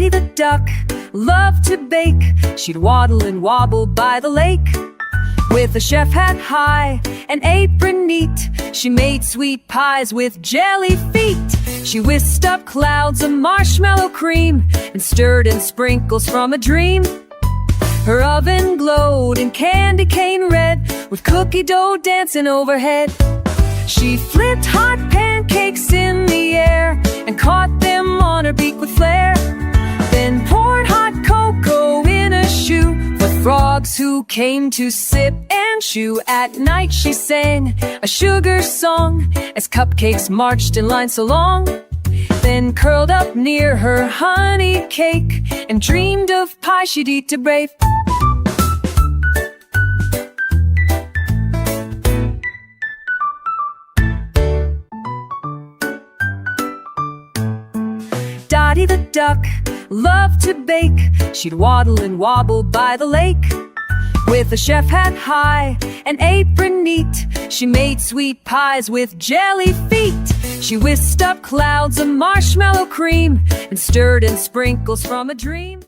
Dottie the duck loved to bake. She'd waddle and wobble by the lake. With a chef hat high, an apron neat, she made sweet pies with jelly feet. She whisked up clouds of marshmallow cream and stirred in sprinkles from a dream. Her oven glowed in candy cane red, with cookie dough dancing overhead. She flipped hot pancakes in the air and caught them on her beak with flair. Then poured hot cocoa in a shoe for frogs who came to sip and chew. At night she sang a sugar song as cupcakes marched in line so long. Then curled up near her honey cake and dreamed of pie she'd eat to brave. Dottie the duck loved to bake. She'd waddle and wobble by the lake. With a chef hat high, an apron neat, she made sweet pies with jelly feet. She whisked up clouds of marshmallow cream and stirred in sprinkles from a dream.